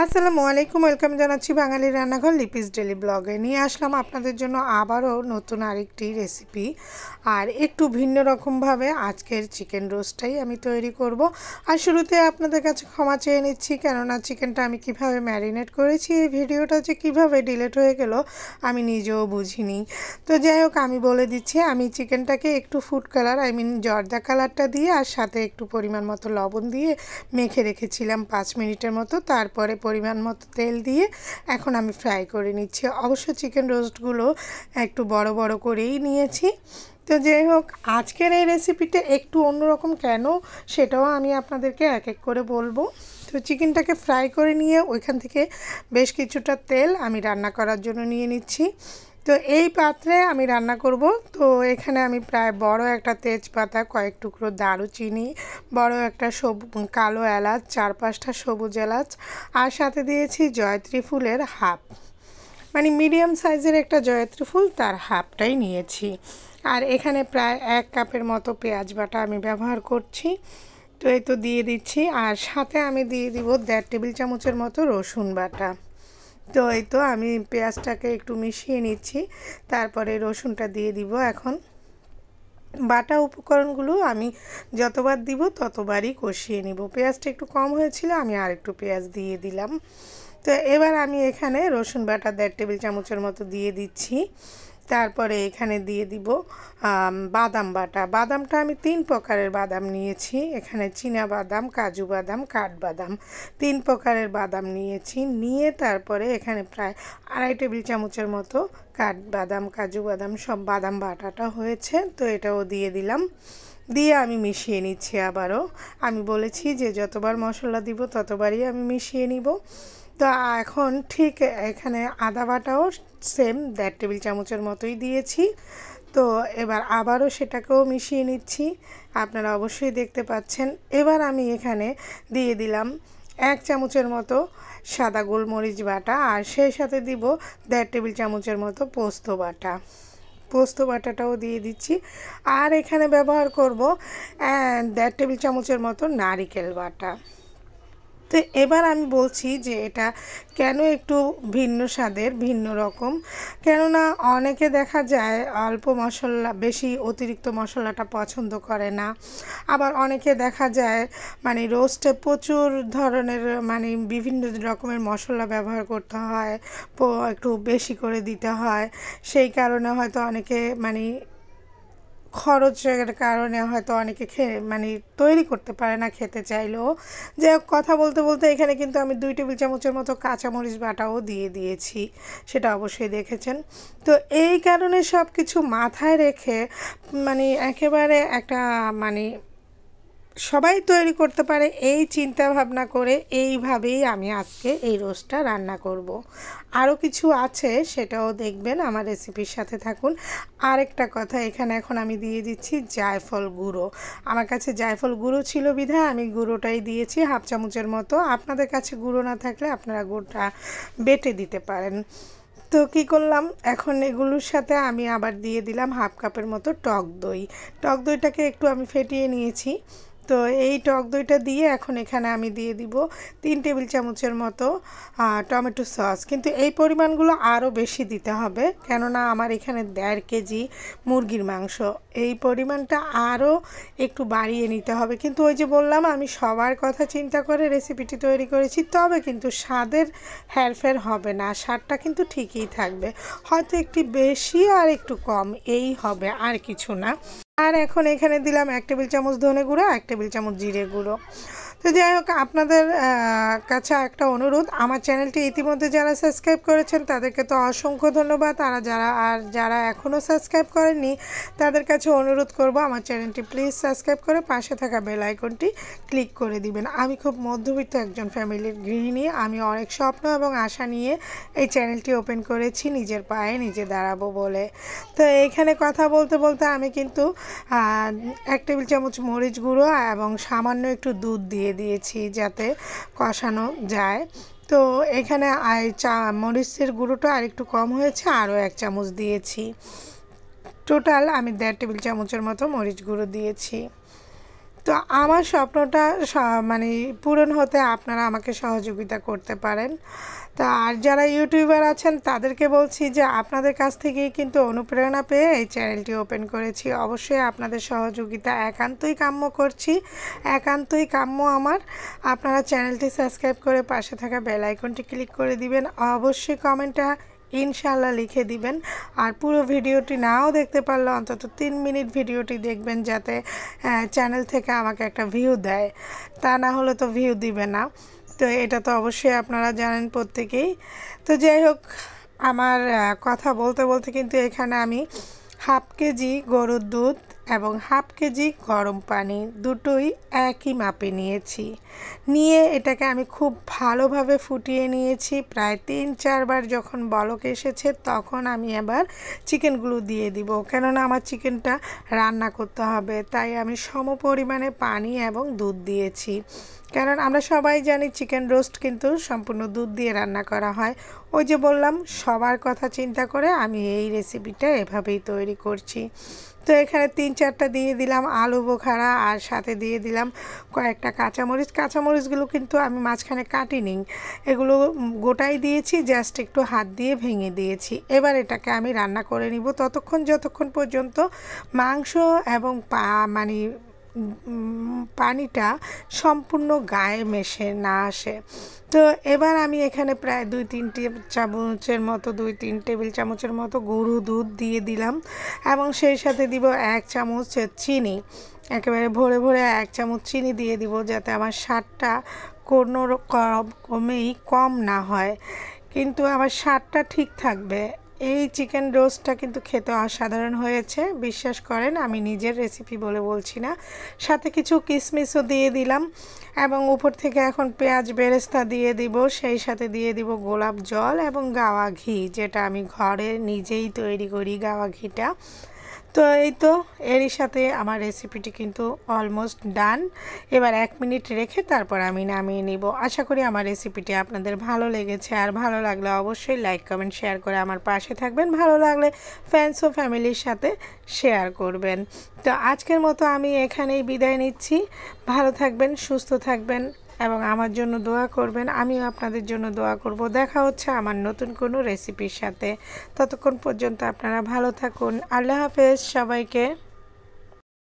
আসসালামু আলাইকুম, ওয়েলকাম জানাচ্ছি বাঙালি রান্নাঘর লিপিস ডেলি ব্লগে। নিয়ে আসলাম আপনাদের জন্য আবারও নতুন আরেকটি রেসিপি। আর একটু ভিন্ন রকমভাবে আজকের চিকেন রোস্টটাই আমি তৈরি করব। আর শুরুতে আপনাদের কাছে ক্ষমা চেয়ে নিচ্ছি, কেননা চিকেনটা আমি কিভাবে ম্যারিনেট করেছি এই ভিডিওটা যে কিভাবে ডিলিট হয়ে গেল আমি নিজেও বুঝিনি। তো যাই হোক, আমি বলে দিচ্ছি, আমি চিকেনটাকে একটু ফুড কালার জর্দা কালারটা দিয়ে আর সাথে একটু পরিমাণ মতো লবণ দিয়ে মেখে রেখেছিলাম 5 মিনিটের মতো। তারপরে পরিমাণ মতো তেল দিয়ে এখন আমি ফ্রাই করে নিচ্ছি। অবশ্য চিকেন রোস্টগুলো একটু বড় বড় করেই নিয়েছি। তো যাই হোক, আজকের এই রেসিপিটা একটু অন্যরকম কেন সেটাও আমি আপনাদেরকে এক এক করে বলবো। তো চিকেনটাকে ফ্রাই করে নিয়ে ওইখান থেকে বেশ কিছুটা তেল আমি রান্না করার জন্য নিয়ে নিচ্ছি। তো এই পাত্রে আমি রান্না করব। তো এখানে আমি প্রায় বড় একটা তেজপাতা, কয়েক টুকরো দারুচিনি, বড় একটা কালো এলাচ, 4-5টা সবুজ এলাচ, আর সাথে দিয়েছি জয়ত্রী ফুলের হাফ, মানে মিডিয়াম সাইজের একটা জয়ত্রী ফুল, তার হাফটাই নিয়েছি। আর এখানে প্রায় 1 কাপের মতো পেঁয়াজ বাটা আমি ব্যবহার করছি। তো এই তো দিয়ে দিচ্ছি। আর সাথে আমি দিয়ে দিব 1.5 টেবিল চামচের মতো রসুন বাটা। তো এই তো আমি পেঁয়াজটাকে একটু মিশিয়ে নিচ্ছি, তারপরে রসুনটা দিয়ে দিব। এখন বাটা উপকরণগুলো আমি যতবার দিব ততবারই কষিয়ে নিব। পেঁয়াজটা একটু কম হয়েছিল, আমি আর একটু পেঁয়াজ দিয়ে দিলাম। তো এবার আমি এখানে রসুন বাটা 1.5 টেবিল চামচের মতো দিয়ে দিচ্ছি। তারপরে এখানে দিয়ে দিব বাদাম বাটা। বাদামটা আমি 3 প্রকারের বাদাম নিয়েছি। এখানে চীনা বাদাম, কাজু বাদাম, কাঠবাদাম, 3 প্রকারের বাদাম নিয়ে তারপরে এখানে প্রায় 2.5 টেবিল চামচের মতো কাঠবাদাম, কাজু বাদাম সব বাদাম বাটাটা হয়েছে। তো এটাও দিয়ে দিলাম, দিয়ে আমি মিশিয়ে নিচ্ছি। আবারও আমি বলেছি যে যতবার মশলা দিব ততবারই আমি মিশিয়ে নিব। তো এখন ঠিক এখানে আদা বাটাও সেম 1.5 টেবিল চামচের মতোই দিয়েছি। তো এবার আবারও সেটাকেও মিশিয়ে নিচ্ছি, আপনারা অবশ্যই দেখতে পাচ্ছেন। এবার আমি এখানে দিয়ে দিলাম 1 চামচের মতো সাদা গোলমরিচ বাটা, আর সেই সাথে দিব 1.5 টেবিল চামচের মতো পোস্ত বাটা। পোস্ত বাটাটাও দিয়ে দিচ্ছি। আর এখানে ব্যবহার করব 1.5 টেবিল চামচের মতো নারিকেল বাটা। তো এবার আমি বলছি যে এটা কেন একটু ভিন্ন স্বাদের, ভিন্ন রকম, কেননা অনেকে দেখা যায় অল্প মশলা, বেশি অতিরিক্ত মশলাটা পছন্দ করে না। আবার অনেকে দেখা যায় মানে রোস্টে প্রচুর ধরনের বিভিন্ন রকমের মশলা ব্যবহার করতে হয়, একটু বেশি করে দিতে হয়। সেই কারণে হয়তো অনেকে খরচের কারণে হয়তো অনেকে তৈরি করতে পারে না খেতে চাইলেও। যাই হোক, কথা বলতে বলতে এখানে কিন্তু আমি 2 টেবিল চামচের মতো কাঁচামরিচ বাটাও দিয়ে দিয়েছি, সেটা অবশ্যই দেখেছেন। তো এই কারণে সব কিছু মাথায় রেখে একেবারে একটা সবাই তৈরি করতে পারে এই চিন্তা ভাবনা করে এইভাবেই আমি আজকে এই রোস্টটা রান্না করব। আরও কিছু আছে, সেটাও দেখবেন, আমার রেসিপির সাথে থাকুন। আরেকটা কথা, এখানে এখন আমি দিয়ে দিচ্ছি জায়ফল গুঁড়ো। আমার কাছে জায়ফল গুঁড়ো ছিল বিধায় আমি গুঁড়োটাই দিয়েছি 1/2 চামচের মতো। আপনাদের কাছে গুঁড়ো না থাকলে আপনারা গুঁড়োটা বেটে দিতে পারেন। তো কী করলাম, এখন এগুলোর সাথে আমি আবার দিয়ে দিলাম 1/2 কাপের মতো টক দই। টক দইটাকে একটু আমি ফেটিয়ে নিয়েছি। তো এই টক দইটা দিয়ে এখন এখানে আমি দিয়ে দিব 3 টেবিল চামচের মতো টমেটো সস। কিন্তু এই পরিমাণগুলো আরও বেশি দিতে হবে, কেননা আমার এখানে 1.5 কেজি মুরগির মাংস, এই পরিমাণটা আরও একটু বাড়িয়ে নিতে হবে। কিন্তু ওই যে বললাম, আমি সবার কথা চিন্তা করে রেসিপিটি তৈরি করেছি, তবে কিন্তু স্বাদের হেরফের হবে না, স্বাদটা কিন্তু ঠিকই থাকবে, হয়তো একটু বেশি আর একটু কম এই হবে, আর কিছু না। আর এখন এখানে দিলাম 1 টেবিল চামচ ধনে গুঁড়ো, 1 টেবিল চামচ জিরে গুঁড়ো। তো যাই হোক, আপনাদের কাছে একটা অনুরোধ, আমার চ্যানেলটি ইতিমধ্যে যারা সাবস্ক্রাইব করেছেন তাদেরকে তো অসংখ্য ধন্যবাদ। যারা এখনও সাবস্ক্রাইব করেননি তাদের কাছে অনুরোধ করব আমার চ্যানেলটি প্লিজ সাবস্ক্রাইব করে পাশে থাকা বেল আইকনটি ক্লিক করে দিবেন। আমি খুব মধ্যবিত্ত একজন ফ্যামিলির গৃহিণী, আমি অনেক স্বপ্ন এবং আশা নিয়ে এই চ্যানেলটি ওপেন করেছি নিজের পায়ে নিজে দাঁড়াবো বলে। তো এইখানে কথা বলতে বলতে আমি কিন্তু 1 টেবিল চামচ মরিচ গুঁড়ো এবং সামান্য একটু দুধ দিয়ে দিয়েছি যাতে কষানো যায়। তো এখানে মরিচের গুঁড়োটা আর একটু কম হয়েছে, আরও 1 চামচ দিয়েছি। টোটাল আমি 1.5 টেবিল চামচের মতো মরিচ গুঁড়ো দিয়েছি। তো আমার স্বপ্নটা মানে পূরণ হতে আপনারা আমাকে সহযোগিতা করতে পারেন। তো আর যারা ইউটিউবার আছেন তাদেরকে বলছি যে আপনাদের কাছ থেকেই কিন্তু অনুপ্রেরণা পেয়ে এই চ্যানেলটি ওপেন করেছি। অবশ্যই আপনাদের সহযোগিতা একান্তই কাম্য করছি, একান্তই কাম্য আমার। আপনারা চ্যানেলটি সাবস্ক্রাইব করে পাশে থাকা বেল আইকনটি ক্লিক করে দিবেন। অবশ্যই কমেন্টে ইনশাআল্লাহ লিখে দিবেন। আর পুরো ভিডিওটি নাও দেখতে পারলে অন্তত 3 মিনিট ভিডিওটি দেখবেন, যাতে চ্যানেল থেকে আমাকে একটা ভিউ দেয়। তা না হলে তো ভিউ দিবে না। তো এটা তো অবশ্যই আপনারা জানেন প্রত্যেকেই। তো যাই হোক, আমার কথা বলতে বলতে কিন্তু এখানে আমি হাফ কেজি গরুর দুধ এবং হাফ কেজি গরম পানি দুটোই একই মাপে নিয়েছি। নিয়ে এটাকে আমি খুব ভালোভাবে ফুটিয়ে নিয়েছি। প্রায় 3-4 বার যখন বলক এসেছে তখন আমি আবার চিকেনগুলো দিয়ে দিব, কেননা আমার চিকেনটা রান্না করতে হবে। তাই আমি সমপরিমাণে পানি এবং দুধ দিয়েছি, কারণ আমরা সবাই জানি চিকেন রোস্ট কিন্তু সম্পূর্ণ দুধ দিয়ে রান্না করা হয়। ওই যে বললাম, সবার কথা চিন্তা করে আমি এই রেসিপিটা এভাবেই তৈরি করছি। তো এখানে 3-4টা দিয়ে দিলাম আলু বোখারা, আর সাথে দিয়ে দিলাম কয়েকটা কাঁচামরিচ। কাঁচামরিচগুলো কিন্তু আমি মাঝখানে কাটিনি, এগুলো গোটাই দিয়েছি, জাস্ট একটু হাত দিয়ে ভেঙে দিয়েছি। এবার এটাকে আমি রান্না করে নিব যতক্ষণ পর্যন্ত মাংস এবং মানে পানিটা সম্পূর্ণ গায়ে মেশে না আসে। তো এবার আমি এখানে প্রায় 2-3 টেবিল চামচের মতো গরু দুধ দিয়ে দিলাম, এবং সেই সাথে দিব 1 চামচ চিনি। একেবারে ভরে ভরে 1 চামচ চিনি দিয়ে দিব, যাতে আমার স্বাদটা কোনো রকমেই কম না হয়, কিন্তু আমার স্বাদটা ঠিক থাকবে। এই চিকেন রোস্টটা কিন্তু খেতে অসাধারণ হয়েছে, বিশ্বাস করেন, আমি নিজের রেসিপি বলে বলছি না। সাথে কিছু কিশমিশও দিয়ে দিলাম, এবং উপর থেকে এখন পেঁয়াজ বেরেস্তা দিয়ে দিব। সেই সাথে দিয়ে দিব গোলাপ জল এবং গাওয়া ঘি, যেটা আমি ঘরে নিজেই তৈরি করি, গাওয়া ঘিটা। তো এই তো, এরই সাথে আমার রেসিপিটি কিন্তু অলমোস্ট ডান। এবার 1 মিনিট রেখে তারপর আমি নামিয়ে নিব। আশা করি আমার রেসিপিটি আপনাদের ভালো লেগেছে, আর ভালো লাগলে অবশ্যই লাইক কমেন্ট শেয়ার করে আমার পাশে থাকবেন। ভালো লাগলে ফ্রেন্ডস ও ফ্যামিলির সাথে শেয়ার করবেন। তো আজকের মতো আমি এখানেই বিদায় নিচ্ছি। ভালো থাকবেন, সুস্থ থাকবেন, এবং আমার জন্য দোয়া করবেন। আমিও আপনাদের জন্য দোয়া করব। দেখা হচ্ছে আমার নতুন কোনো রেসিপির সাথে। ততক্ষণ পর্যন্ত আপনারা ভালো থাকুন। আল্লাহ হাফেজ সবাইকে।